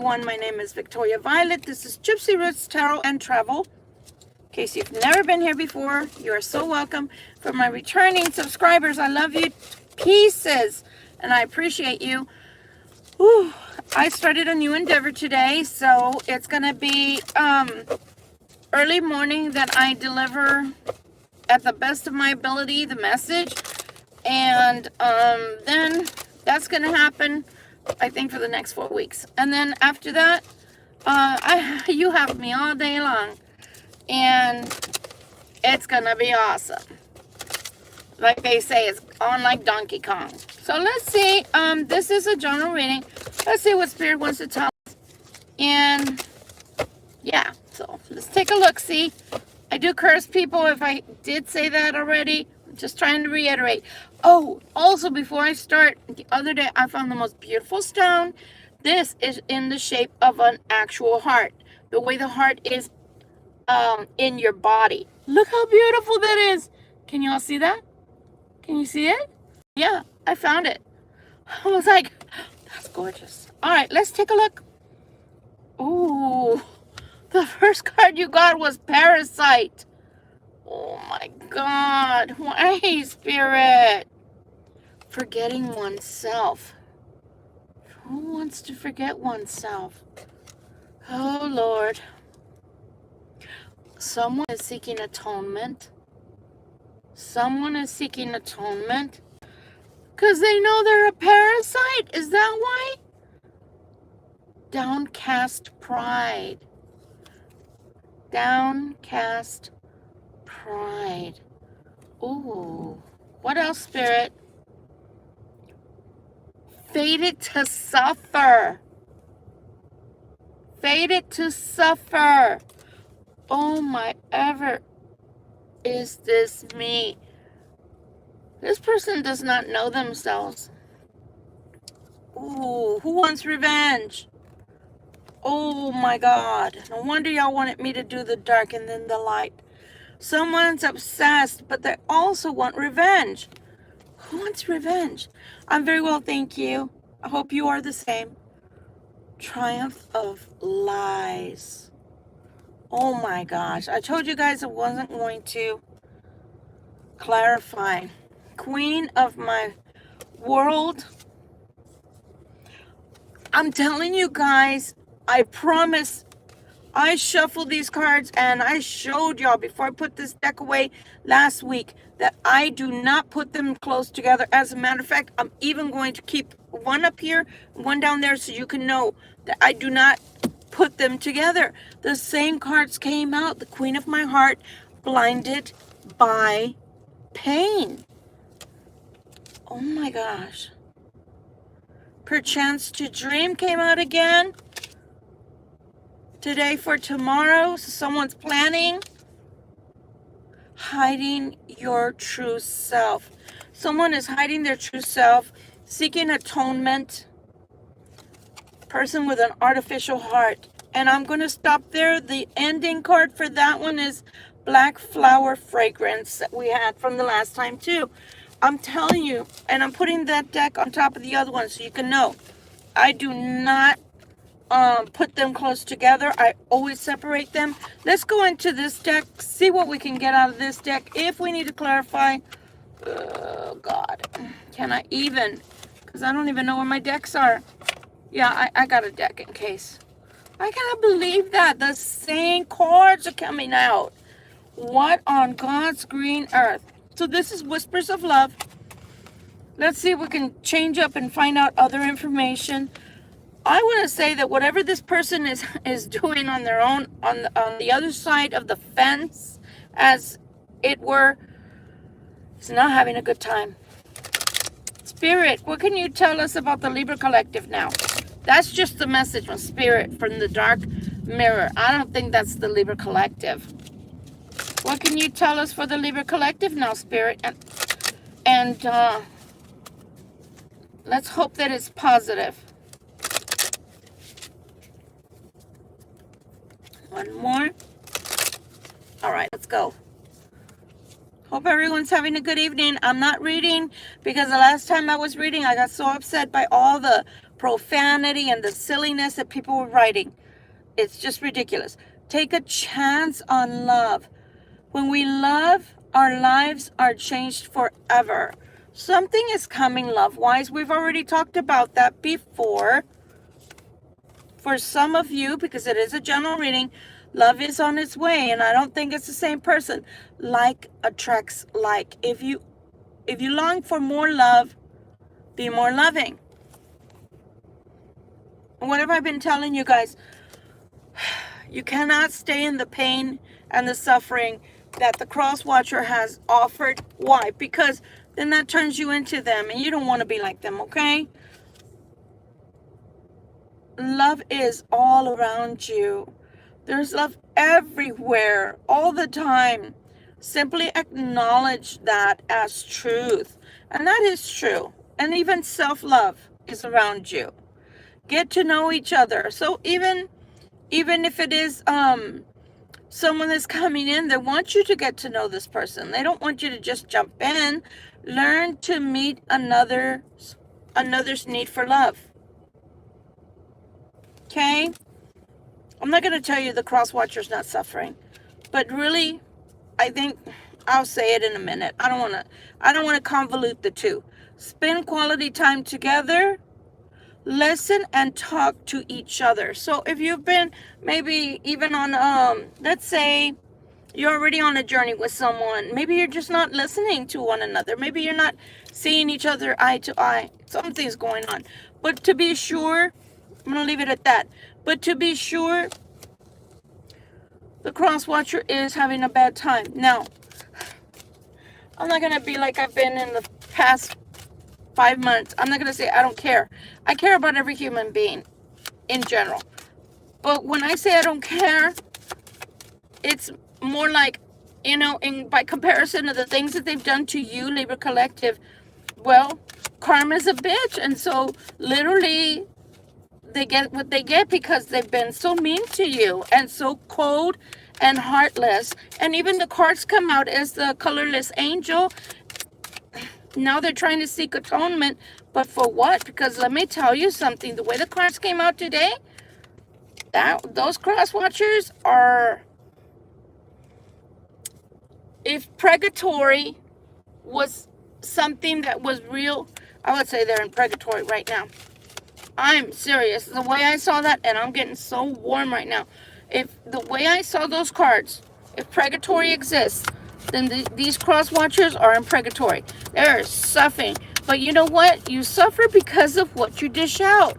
everyone. My name is Victoria Violet. This is Gypsy Roots Tarot and Travel. In case you've never been here before, you are so welcome. For my returning subscribers, I love you pieces, and I appreciate you. Whew. I started a new endeavor today, so it's going to be early morning that I deliver at the best of my ability the message, and then that's going to happen, I think, for the next 4 weeks. And then after that, you have me all day long, and it's going to be awesome. Like they say, it's on like Donkey Kong. So let's see. This is a general reading. Let's see what Spirit wants to tell us. And yeah, so let's take a look. See, I do curse people if I did say that already. I'm just trying to reiterate. Oh, also before I start, the other day I found the most beautiful stone. This is in the shape of an actual heart. The way the heart is in your body. Look how beautiful that is. Can you all see that? Can you see it? Yeah, I found it. I was like, that's gorgeous. All right, let's take a look. Ooh, the first card you got was Parasite. Oh my God. Why, Spirit? Forgetting oneself. Who wants to forget oneself? Oh, Lord. Someone is seeking atonement. Someone is seeking atonement because they know they're a parasite. Is that why? Downcast pride. Downcast pride. Ooh. What else, Spirit? Fated to suffer. Fated to suffer. Oh my ever. Is this me? This person does not know themselves. Ooh, who wants revenge? Oh my God. No wonder y'all wanted me to do the dark and then the light. Someone's obsessed, but they also want revenge. Who wants revenge? I'm very well, thank you. I hope you are the same. Triumph of lies. Oh my gosh. I told you guys I wasn't going to clarify. Queen of my world. I'm telling you guys, I promise, I shuffled these cards and I showed y'all before I put this deck away last week that I do not put them close together. As a matter of fact, I'm even going to keep one up here, one down there, so you can know that I do not put them together. The same cards came out. The Queen of my heart, blinded by pain. Oh my gosh. Perchance to dream came out again. Today for tomorrow. So someone's planning. Hiding your true self. Someone is hiding their true self. Seeking atonement. Person with an artificial heart. And I'm going to stop there. The ending card for that one is Black Flower Fragrance that we had from the last time too. I'm telling you, and I'm putting that deck on top of the other one so you can know. I do not put them close together. I always separate them. Let's go into this deck, see what we can get out of this deck. If we need to clarify, oh God, can I even? Because I don't even know where my decks are. Yeah, I got a deck in case. I cannot believe that. The same cards are coming out. What on God's green earth? So this is Whispers of Love. Let's see if we can change up and find out other information. I want to say that whatever this person is doing on their own, on the other side of the fence, as it were, is not having a good time. Spirit, what can you tell us about the Libra Collective now? That's just the message from Spirit, from the dark mirror. I don't think that's the Libra Collective. What can you tell us for the Libra Collective now, Spirit? And let's hope that it's positive. One more. All right, let's go. Hope everyone's having a good evening. I'm not reading because the last time I was reading, I got so upset by all the profanity and the silliness that people were writing. It's just ridiculous. Take a chance on love. When we love, our lives are changed forever. Something is coming love-wise. We've already talked about that before. For some of you, because it is a general reading, love is on its way, and I don't think it's the same person. Like attracts like. If you long for more love, be more loving. What have I been telling you guys? You cannot stay in the pain and the suffering that the cross watcher has offered. Why? Because then that turns you into them, and you don't want to be like them, okay? Love is all around you. There's love everywhere, all the time. Simply acknowledge that as truth. And that is true. And even self-love is around you. Get to know each other. So even if it is someone that's coming in, they want you to get to know this person. They don't want you to just jump in. Learn to meet another's need for love. Okay? I'm not going to tell you the cross watcher's not suffering, but really, I think I'll say it in a minute. I don't want to convolute the two. Spend quality time together. Listen and talk to each other. So if you've been maybe even on let's say you're already on a journey with someone, maybe you're just not listening to one another, maybe you're not seeing each other eye to eye, something's going on. But to be sure, I'm going to leave it at that. But to be sure, the cross watcher is having a bad time. Now, I'm not going to be like I've been in the past 5 months. I'm not going to say I don't care. I care about every human being in general. But when I say I don't care, it's more like, you know, by comparison to the things that they've done to you, Libra Collective, well, karma's a bitch. And so literally they get what they get because they've been so mean to you and so cold and heartless. And even the cards come out as the colorless angel. Now they're trying to seek atonement, but for what? Because let me tell you something. The way the cards came out today, those cross watchers are, if purgatory was something that was real, I would say they're in purgatory right now. I'm serious. The way I saw that, and I'm getting so warm right now. If the way I saw those cards, if purgatory exists, then these cross watchers are in purgatory. They're suffering. But you know what? You suffer because of what you dish out.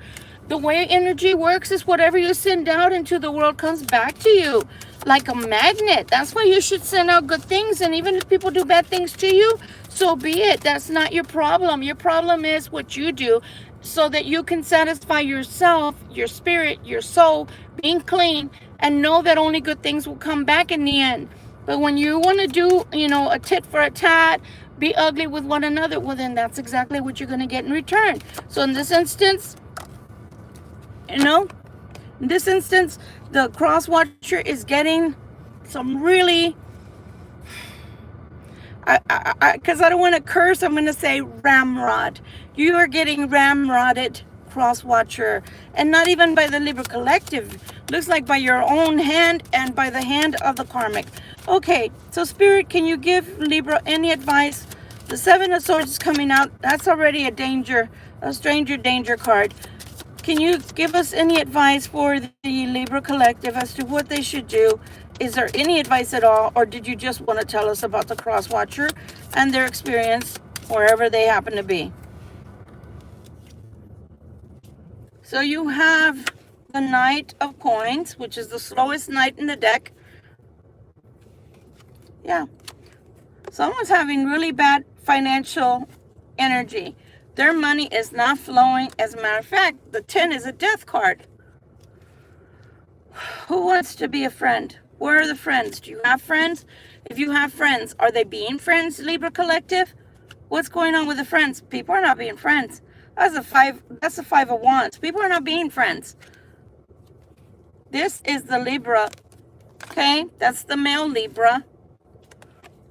The way energy works is whatever you send out into the world comes back to you like a magnet. That's why you should send out good things. And even if people do bad things to you, so be it. That's not your problem. Your problem is what you do, so that you can satisfy yourself, your spirit, your soul, being clean, and know that only good things will come back in the end. But when you want to do, you know, a tit for a tat, be ugly with one another, well, then that's exactly what you're going to get in return. So in this instance, you know, in this instance, the cross watcher is getting some really, because I don't want to curse, I'm going to say ramrod. You are getting ramrodded, cross watcher, and not even by the Libra Collective. Looks like by your own hand and by the hand of the karmic. Okay, so Spirit, can you give Libra any advice? The Seven of Swords is coming out. That's already a stranger danger card. Can you give us any advice for the Libra Collective as to what they should do? Is there any advice at all, or did you just want to tell us about the cross watcher and their experience wherever they happen to be? So you have the Knight of Coins, which is the slowest knight in the deck. Yeah. Someone's having really bad financial energy. Their money is not flowing. As a matter of fact, the 10 is a death card. Who wants to be a friend? Where are the friends? Do you have friends? If you have friends, are they being friends, Libra Collective? What's going on with the friends? People are not being friends. That's a five of wands. People are not being friends. This is the Libra. Okay? That's the male Libra.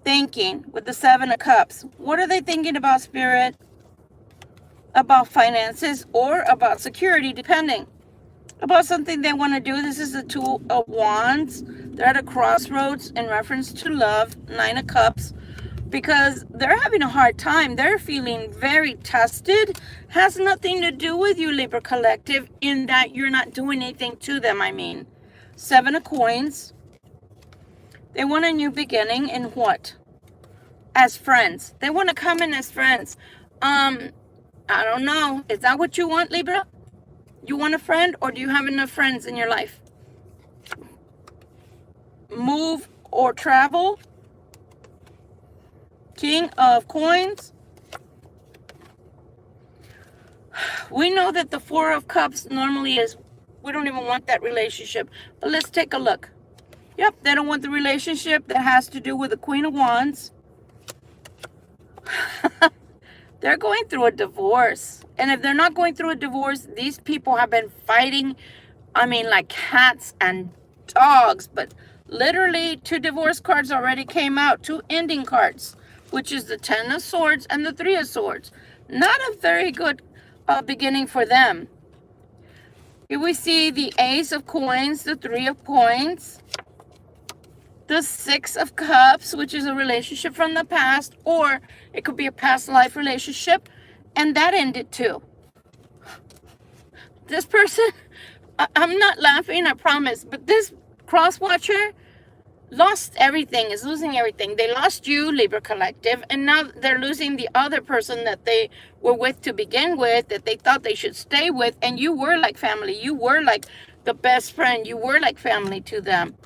Thinking with the Seven of Cups. What are they thinking about, Spirit? about finances or about security, depending. About something they want to do. This is the Two of Wands. They're at a crossroads in reference to love, Nine of Cups, because they're having a hard time. They're feeling very tested. Has nothing to do with you, Libra Collective, in that you're not doing anything to them, I mean. Seven of Coins. They want a new beginning in what? As friends. They want to come in as friends. I don't know. Is that what you want, Libra? You want a friend, or do you have enough friends in your life? Move or travel. King of Coins. We know that the Four of Cups normally is, we don't even want that relationship. But let's take a look. Yep, they don't want the relationship that has to do with the Queen of Wands. They're going through a divorce. And if they're not going through a divorce, these people have been fighting, I mean, like cats and dogs. But literally, 2 divorce cards already came out. 2 ending cards, which is the Ten of Swords and the Three of Swords. Not a very good beginning for them. Here we see the Ace of Coins, the Three of Coins, the Six of Cups, which is a relationship from the past, or it could be a past life relationship, and that ended too. This person, I'm not laughing, I promise, but this cross-watcher lost everything, is losing everything. They lost you, Libra Collective, and now they're losing the other person that they were with to begin with, that they thought they should stay with, and you were like family. You were like the best friend. You were like family to them.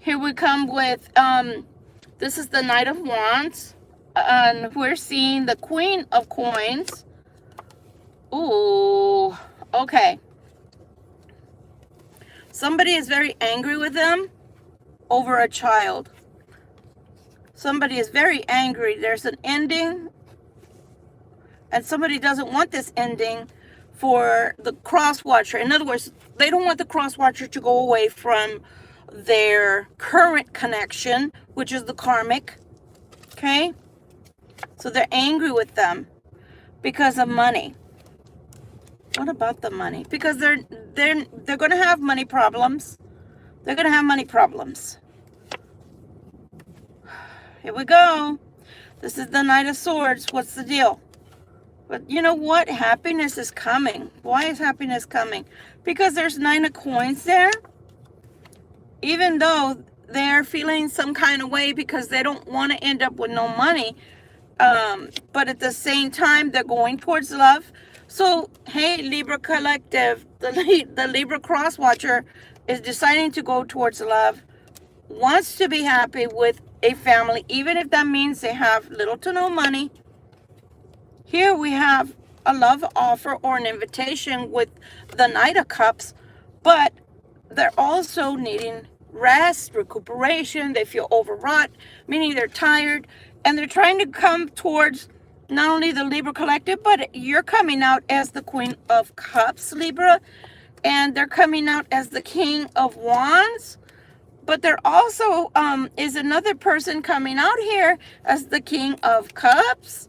Here we come with, this is the Knight of Wands, and we're seeing the Queen of Coins. Ooh, okay. Somebody is very angry with them over a child. Somebody is very angry. There's an ending, and somebody doesn't want this ending for the cross-watcher. In other words, they don't want the cross-watcher to go away from their current connection, which is the karmic. Okay? So they're angry with them because of money. What about the money? Because they're going to have money problems. They're going to have money problems. Here we go. This is the Knight of Swords. What's the deal? But you know what? Happiness is coming. Why is happiness coming? Because there's 9 of Coins there. Even though they're feeling some kind of way because they don't want to end up with no money. But at the same time, they're going towards love. So, hey, Libra Collective, the Libra Crosswatcher is deciding to go towards love, wants to be happy with a family, even if that means they have little to no money. Here we have a love offer or an invitation with the Knight of Cups, but they're also needing rest, recuperation. They feel overwrought, meaning they're tired, and they're trying to come towards not only the Libra Collective, but you're coming out as the Queen of Cups, Libra, and they're coming out as the King of Wands, but there also is another person coming out here as the King of Cups,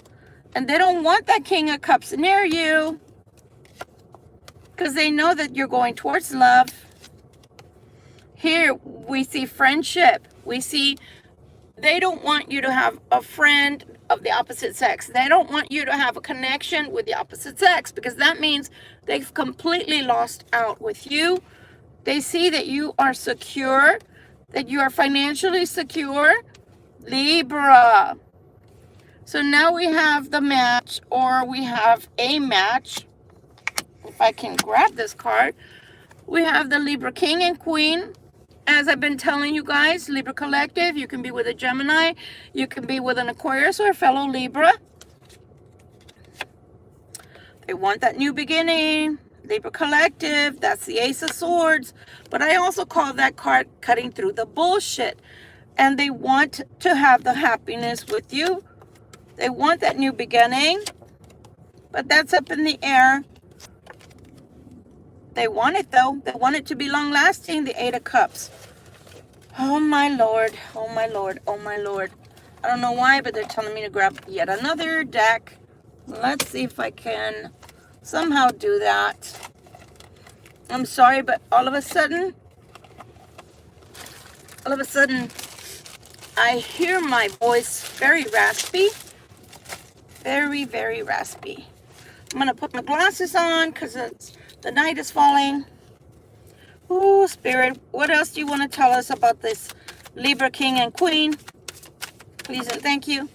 and they don't want that King of Cups near you because they know that you're going towards love. Here we see friendship. We see they don't want you to have a friend of the opposite sex. They don't want you to have a connection with the opposite sex because that means they've completely lost out with you. They see that you are secure, that you are financially secure. Libra. So now we have the match, or we have a match. If I can grab this card. We have the Libra King and Queen. As I've been telling you guys, Libra Collective, you can be with a Gemini, you can be with an Aquarius or a fellow Libra. They want that new beginning. Libra Collective, that's the Ace of Swords. But I also call that card cutting through the bullshit. And they want to have the happiness with you. They want that new beginning. But that's up in the air. They want it though. They want it to be long lasting. The 8 of Cups. Oh my Lord. Oh my Lord. Oh my Lord. I don't know why, but they're telling me to grab yet another deck. Let's see if I can somehow do that. I'm sorry, but all of a sudden, I hear my voice very raspy. Very, very raspy. I'm going to put my glasses on because the night is falling. Oh, Spirit, what else do you want to tell us about this Libra King and Queen? Please and thank you.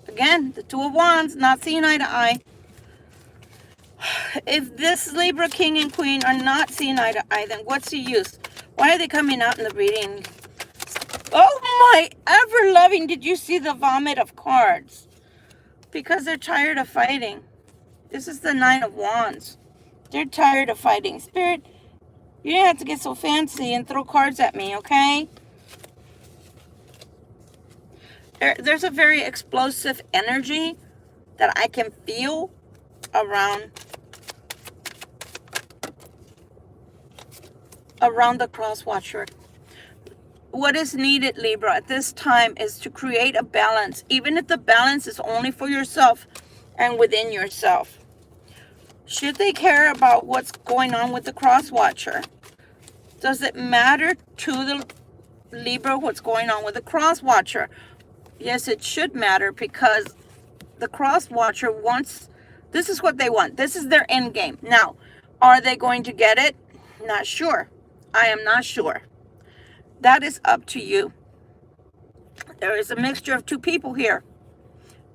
Again, the Two of Wands, not seeing eye to eye. If this Libra King and Queen are not seeing eye to eye, then what's the use? Why are they coming out in the reading? Oh my ever-loving, did you see the vomit of cards? Because they're tired of fighting. This is the Nine of Wands. They're tired of fighting. Spirit, you didn't have to get so fancy and throw cards at me, okay? There's a very explosive energy that I can feel around the CROSSWATCHER. What is needed, Libra, at this time is to create a balance, even if the balance is only for yourself and within yourself. Should they care about what's going on with the CROSSWATCHER? Does it matter to the Libra what's going on with the CROSSWATCHER? Yes, it should matter, because the CROSSWATCHER wants, this is what they want. This is their end game. Now, are they going to get it? Not sure. I am not sure. That is up to you. There is a mixture of two people here.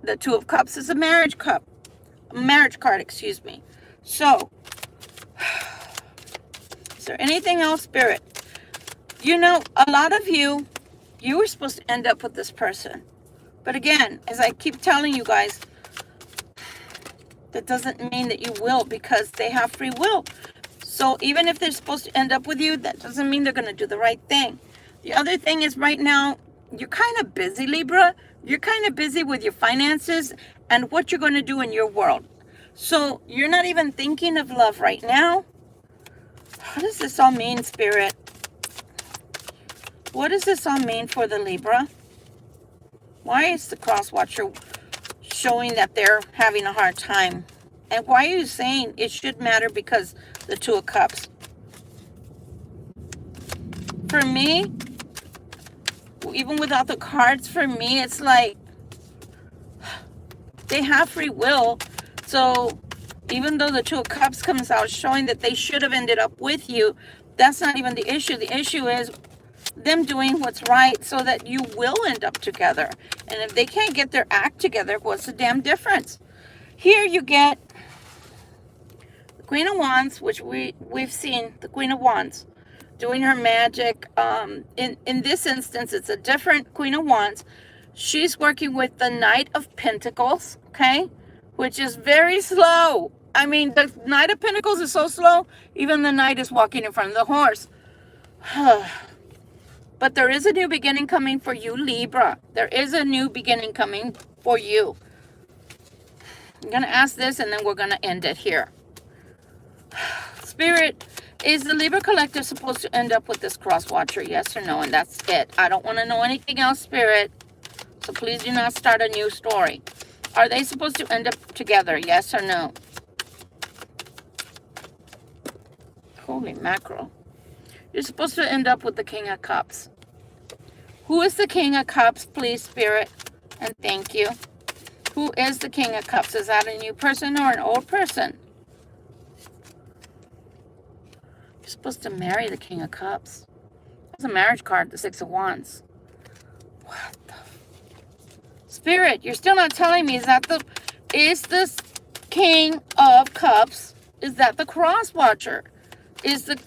The Two of Cups is a marriage card, excuse me. So, is there anything else, Spirit? You know, a lot of you were supposed to end up with this person. But again, as I keep telling you guys, that doesn't mean that you will, because they have free will. So even if they're supposed to end up with you, that doesn't mean they're going to do the right thing. The other thing is, right now, you're kind of busy, Libra. You're kind of busy with your finances and what you're going to do in your world. So you're not even thinking of love right now. What does this all mean, Spirit? What does this all mean for the Libra? Why is the CROSSWATCHER showing that they're having a hard time? And why are you saying it should matter because the Two of Cups? For me, even without the cards, for me, it's like they have free will. So even though the Two of Cups comes out showing that they should have ended up with you, that's not even the issue. The issue is them doing what's right so that you will end up together. And if they can't get their act together, what's the damn difference? Here you get the Queen of Wands, which we've seen the Queen of Wands doing her magic. In this instance, it's a different Queen of Wands. She's working with the Knight of Pentacles, okay, which is very slow. I mean, the Knight of Pentacles is so slow, even the Knight is walking in front of the horse. But there is a new beginning coming for you, Libra. There is a new beginning coming for you. I'm going to ask this, and then we're going to end it here. Spirit, is the Libra Collective supposed to end up with this CROSSWATCHER? Yes or no? And that's it. I don't want to know anything else, Spirit. So please do not start a new story. Are they supposed to end up together? Yes or no? Holy mackerel. You're supposed to end up with the King of Cups. Who is the King of Cups, please, Spirit? And thank you. Who is the King of Cups? Is that a new person or an old person? You're supposed to marry the King of Cups. That's a marriage card, the Six of Wands. What the... Spirit, you're still not telling me, is this King of Cups, is that the CROSSWATCHER? Is the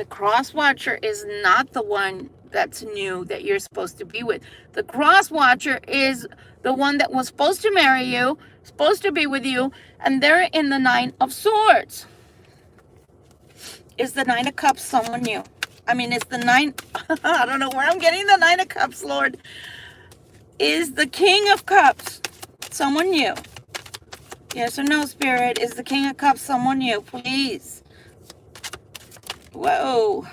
CROSSWATCHER is not the one that's new that you're supposed to be with. The CROSSWATCHER is the one that was supposed to marry you, supposed to be with you, and they're in the Nine of Swords. Is the Nine of Cups someone new? I mean, it's the Nine... I don't know where I'm getting the Nine of Cups, Lord. Is the King of Cups someone new? Yes or no, Spirit? Is the King of Cups someone new? Please. Whoa. I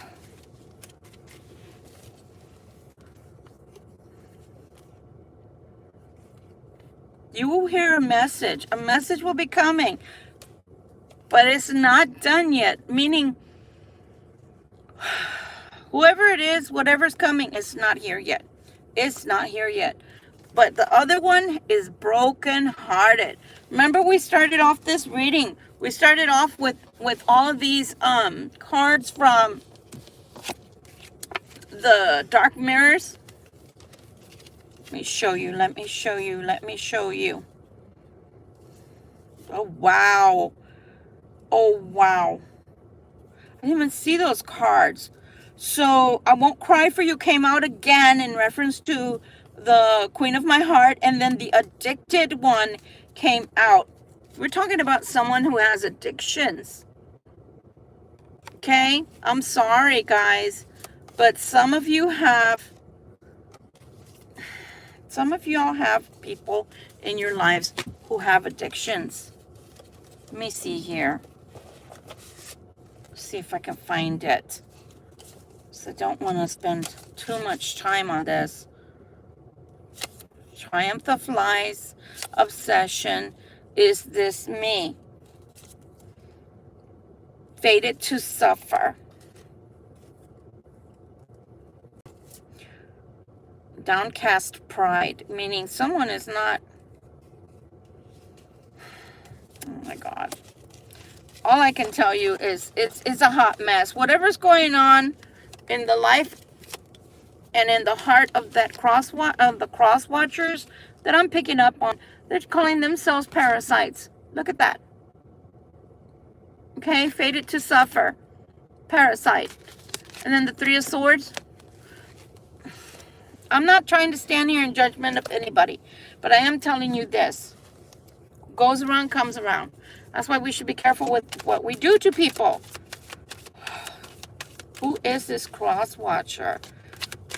You will hear a message. A message will be coming. But it's not done yet. Meaning, whoever it is, whatever's coming, it's not here yet. It's not here yet. But the other one is broken-hearted. Remember, we started off this reading. We started off with all of these cards from the dark mirrors. Let me show you. Let me show you. Let me show you. Oh, wow. Oh, wow. I didn't even see those cards. So, I Won't Cry For You came out again in reference to the Queen of My Heart. And then the Addicted one came out. We're talking about someone who has addictions. Okay? I'm sorry, guys. But some of you all have people in your lives who have addictions. Let me see here. See if I can find it. So I don't want to spend too much time on this. Triumph of Lies, Obsession, Is This Me? Fated to Suffer. Downcast Pride, meaning someone is not... Oh my God. All I can tell you is it's a hot mess. Whatever's going on in the life and in the heart of that the cross watchers that I'm picking up on, they're calling themselves parasites. Look at that. Okay, fated to suffer. Parasite. And then the Three of Swords. I'm not trying to stand here in judgment of anybody, but I am telling you this. Goes around, comes around. That's why we should be careful with what we do to people. Who is this cross watcher?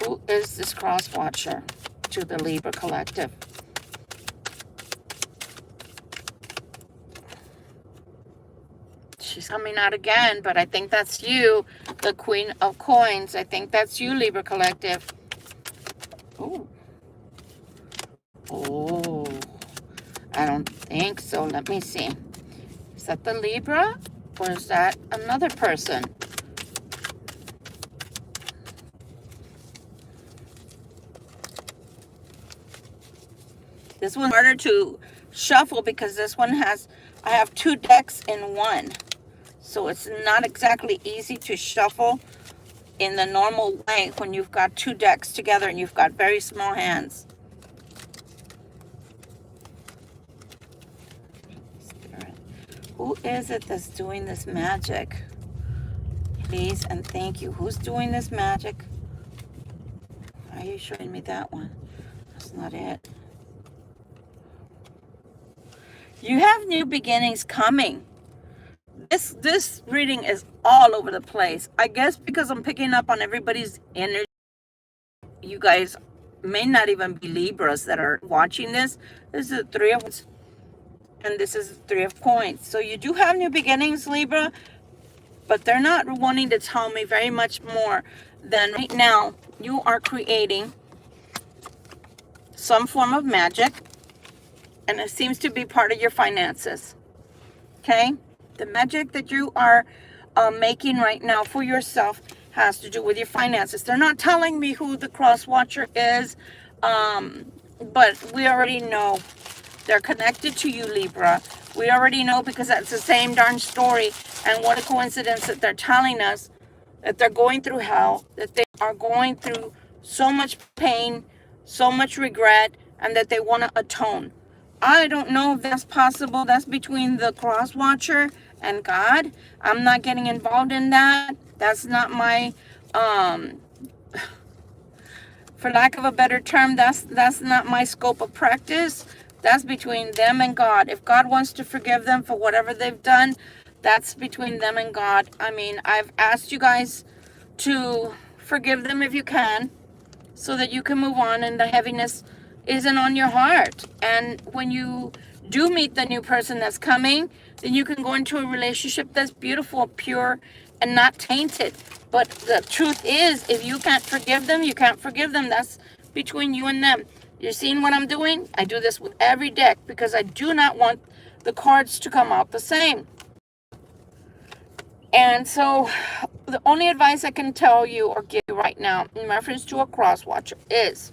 Who is this cross watcher to the Libra collective? She's coming out again, but I think that's you, the Queen of Coins. I think that's you, Libra collective. Oh. Oh. I don't think so. Let me see. Is that the Libra? Or is that another person? This one's harder to shuffle because this one has... I have two decks in one. So it's not exactly easy to shuffle in the normal way when you've got two decks together and you've got very small hands. Who is it that's doing this magic? Please and thank you. Who's doing this magic? Why are you showing me that one? That's not it. You have new beginnings coming. This reading is all over the place. I guess because I'm picking up on everybody's energy. You guys may not even be Libras that are watching this. This is the Three of Wands. And this is the Three of Coins. So you do have new beginnings, Libra. But they're not wanting to tell me very much more than right now you are creating some form of magic. And it seems to be part of your finances. Okay? The magic that you are making right now for yourself has to do with your finances. They're not telling me who the cross watcher is. But we already know. They're connected to you, Libra. We already know because that's the same darn story. And what a coincidence that they're telling us that they're going through hell, that they are going through so much pain, so much regret, and that they want to atone. I don't know if that's possible. That's between the cross watcher and God. I'm not getting involved in that. That's not my, for lack of a better term, that's not my scope of practice. That's between them and God. If God wants to forgive them for whatever they've done, that's between them and God. I mean, I've asked you guys to forgive them if you can, so that you can move on and the heaviness isn't on your heart. And when you do meet the new person that's coming, then you can go into a relationship that's beautiful, pure, and not tainted. But the truth is, if you can't forgive them, you can't forgive them. That's between you and them. You're seeing what I'm doing? I do this with every deck because I do not want the cards to come out the same. And so the only advice I can tell you or give you right now in reference to a cross watcher is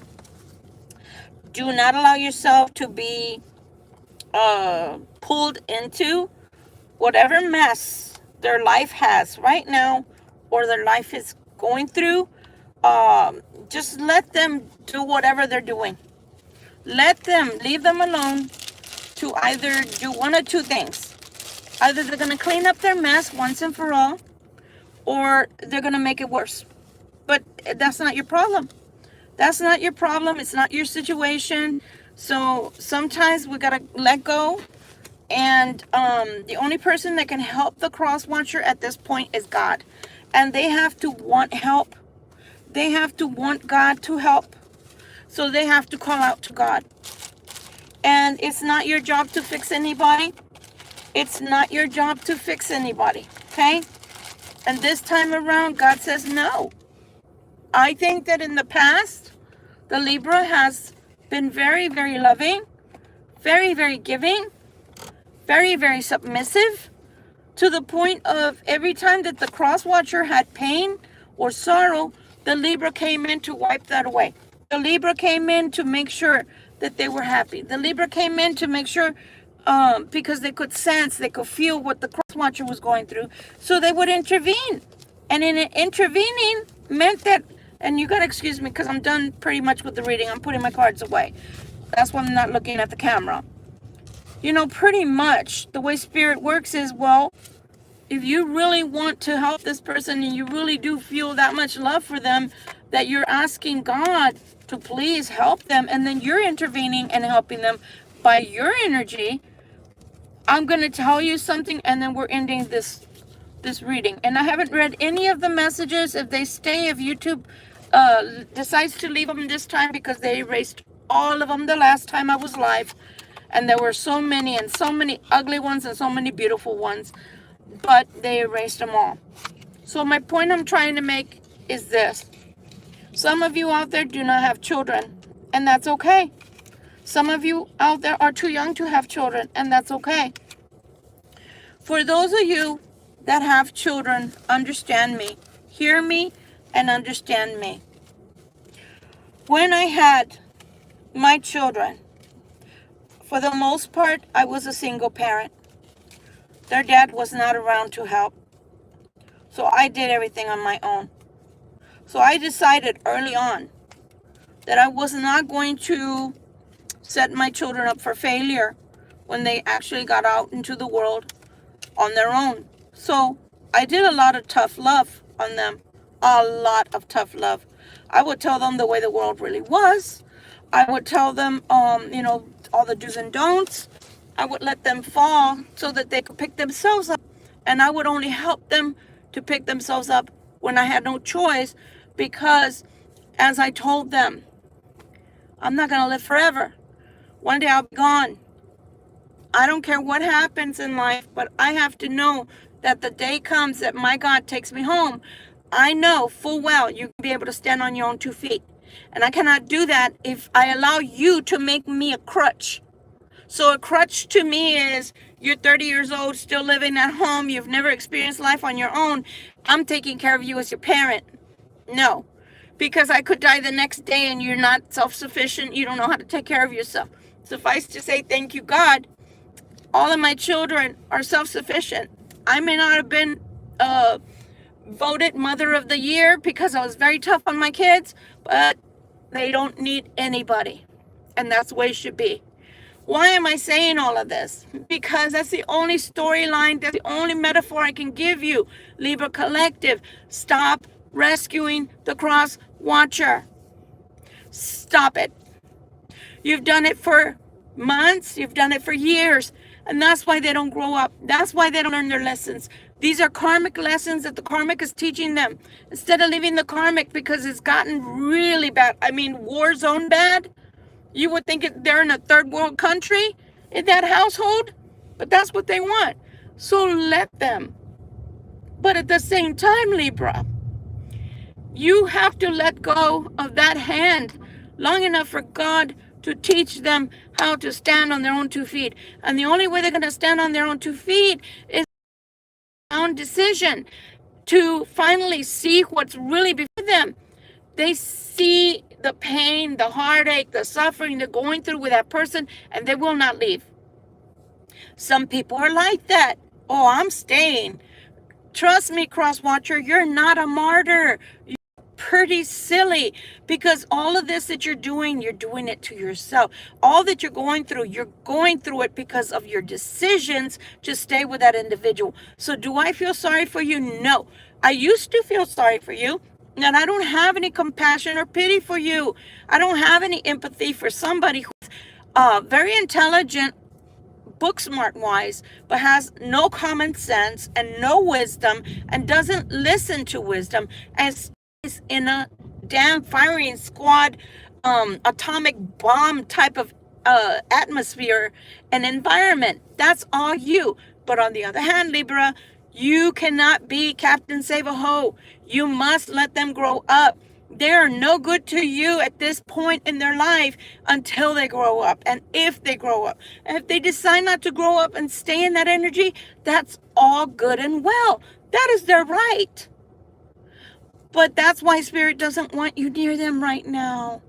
do not allow yourself to be pulled into whatever mess their life has right now or their life is going through. Just let them do whatever they're doing. Leave them alone to either do one or two things. Either they're going to clean up their mess once and for all, or they're going to make it worse. But that's not your problem. That's not your problem. It's not your situation. So sometimes we got to let go. And the only person that can help the cross watcher at this point is God. And they have to want help. They have to want God to help. So they have to call out to God. And it's not your job to fix anybody. It's not your job to fix anybody. Okay? And this time around, God says no. I think that in the past, the Libra has been very, very loving, very, very giving, very, very submissive, to the point of every time that the cross watcher had pain or sorrow, the Libra came in to wipe that away. The Libra came in to make sure that they were happy. The Libra came in to make sure, because they could sense, they could feel what the cross watcher was going through, so they would intervene. And in intervening meant that, and you gotta excuse me because I'm done pretty much with the reading. I'm putting my cards away. That's why I'm not looking at the camera. You know, pretty much the way Spirit works is, well, if you really want to help this person and you really do feel that much love for them that you're asking God to please help them, and then you're intervening and helping them by your energy, I'm going to tell you something, and then we're ending this reading. And I haven't read any of the messages. If they stay, if YouTube decides to leave them this time, because they erased all of them the last time I was live, and there were so many, and so many ugly ones and so many beautiful ones, but they erased them all. So my point I'm trying to make is this. Some of you out there do not have children, and that's okay. Some of you out there are too young to have children, and that's okay. For those of you that have children, understand me. Hear me and understand me. When I had my children, for the most part, I was a single parent. Their dad was not around to help. So I did everything on my own. So I decided early on that I was not going to set my children up for failure when they actually got out into the world on their own. So I did a lot of tough love on them. A lot of tough love. I would tell them the way the world really was. I would tell them, all the do's and don'ts. I would let them fall so that they could pick themselves up. And I would only help them to pick themselves up when I had no choice, because as I told them, I'm not going to live forever. One day I'll be gone. I don't care what happens in life, but I have to know that the day comes that my God takes me home. I know full well you can be able to stand on your own 2 feet. And I cannot do that if I allow you to make me a crutch. So a crutch to me is, you're 30 years old, still living at home, you've never experienced life on your own, I'm taking care of you as your parent. No, because I could die the next day and you're not self-sufficient, you don't know how to take care of yourself. Suffice to say, thank you, God, all of my children are self-sufficient. I may not have been voted Mother of the Year because I was very tough on my kids, but they don't need anybody. And that's the way it should be. Why am I saying all of this? Because that's the only storyline, that's the only metaphor I can give you. Libra Collective, stop rescuing the cross watcher. Stop it. You've done it for months, you've done it for years, and that's why they don't grow up. That's why they don't learn their lessons. These are karmic lessons that the karmic is teaching them. Instead of leaving the karmic because it's gotten really bad. I mean, war zone bad. You would think they're in a third world country in that household, but that's what they want. So let them. But at the same time, Libra, you have to let go of that hand long enough for God to teach them how to stand on their own 2 feet. And the only way they're going to stand on their own 2 feet is their own decision to finally see what's really before them. They see the pain, the heartache, the suffering they're going through with that person, and they will not leave. Some people are like that. Oh, I'm staying. Trust me, CrossWatcher, you're not a martyr. You're pretty silly, because all of this that you're doing it to yourself. All that you're going through it because of your decisions to stay with that individual. So do I feel sorry for you? No. I used to feel sorry for you, and I don't have any compassion or pity for you. I don't have any empathy for somebody who's very intelligent, book smart wise, but has no common sense and no wisdom and doesn't listen to wisdom, and is in a damn firing squad, atomic bomb type of atmosphere and environment. That's all you. But on the other hand, Libra, you cannot be Captain Save-A-Ho. You must let them grow up. They are no good to you at this point in their life until they grow up. And if they grow up, and if they decide not to grow up and stay in that energy, that's all good and well. That is their right. But that's why Spirit doesn't want you near them right now.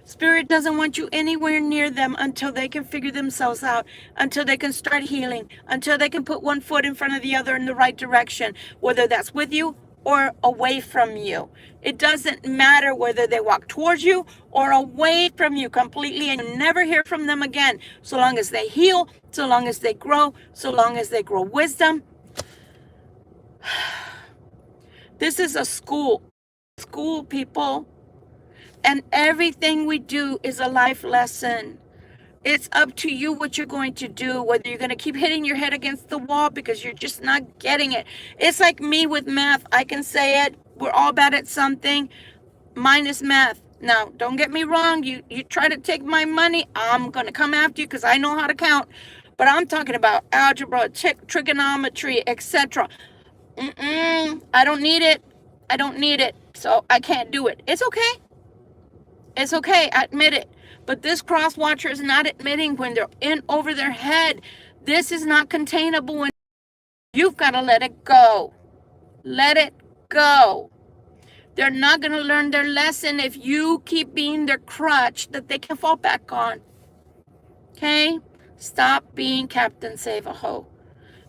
Spirit doesn't want you anywhere near them until they can figure themselves out, until they can start healing, until they can put one foot in front of the other in the right direction, whether that's with you or away from you. It doesn't matter whether they walk towards you or away from you completely, and you never hear from them again. So long as they heal, so long as they grow, so long as they grow wisdom. This is a school, people. And everything we do is a life lesson. It's up to you what you're going to do, whether you're going to keep hitting your head against the wall because you're just not getting it. It's like me with math. I can say it. We're all bad at something. Minus math. Now, don't get me wrong. You try to take my money, I'm going to come after you because I know how to count. But I'm talking about algebra, trigonometry, etc. I don't need it. I don't need it. So I can't do it. It's okay. It's okay, admit it. But this cross watcher is not admitting when they're in over their head. This is not containable. And you've got to let it go. Let it go. They're not going to learn their lesson if you keep being their crutch that they can fall back on. Okay? Stop being Captain Save-A-Ho.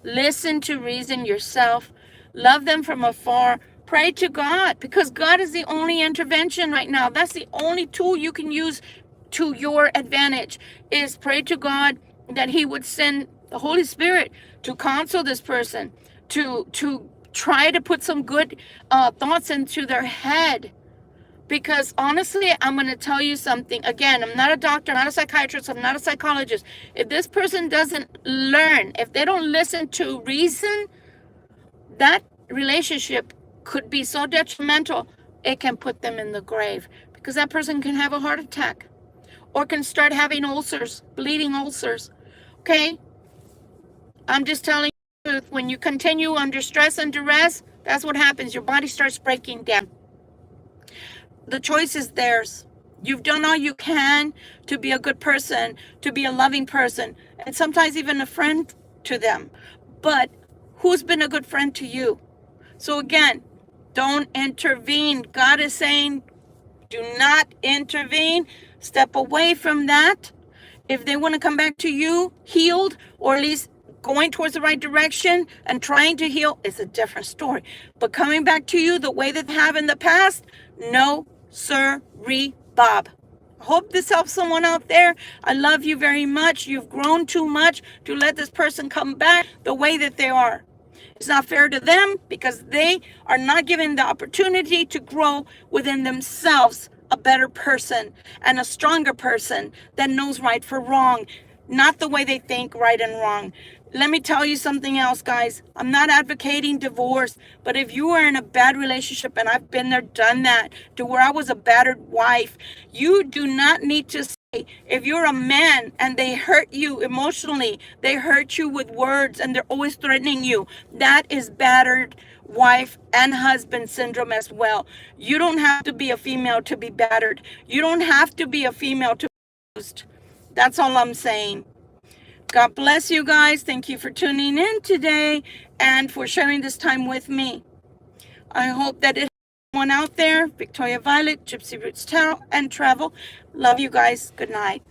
Listen to reason yourself. Love them from afar. Pray to God, because God is the only intervention right now. That's the only tool you can use to your advantage, is pray to God that He would send the Holy Spirit to counsel this person, to try to put some good thoughts into their head. Because honestly, I'm going to tell you something. Again, I'm not a doctor, I'm not a psychiatrist, I'm not a psychologist. If this person doesn't learn, if they don't listen to reason, that relationship could be so detrimental, it can put them in the grave, because that person can have a heart attack or can start having ulcers, bleeding ulcers. Okay? I'm just telling you the truth. When you continue under stress and duress, that's what happens. Your body starts breaking down. The choice is theirs. You've done all you can to be a good person, to be a loving person, and sometimes even a friend to them. But who's been a good friend to you? So again, don't intervene. God is saying, do not intervene. Step away from that. If they want to come back to you healed, or at least going towards the right direction and trying to heal, it's a different story. But coming back to you the way that they have in the past, no, sir-ree, Bob. Hope this helps someone out there. I love you very much. You've grown too much to let this person come back the way that they are. It's not fair to them, because they are not given the opportunity to grow within themselves a better person and a stronger person that knows right from wrong, not the way they think right and wrong. Let me tell you something else, guys. I'm not advocating divorce, but if you are in a bad relationship, and I've been there, done that, to where I was a battered wife, you do not need to say, if you're a man and they hurt you emotionally, they hurt you with words, and they're always threatening you, that is battered wife and husband syndrome as well. You don't have to be a female to be battered. You don't have to be a female to That's all I'm saying. God bless you guys. Thank you for tuning in today and for sharing this time with me. I hope that it one out there. Victoria Violet, Gypsy Roots Tarot and Travel. Love you guys. Good night.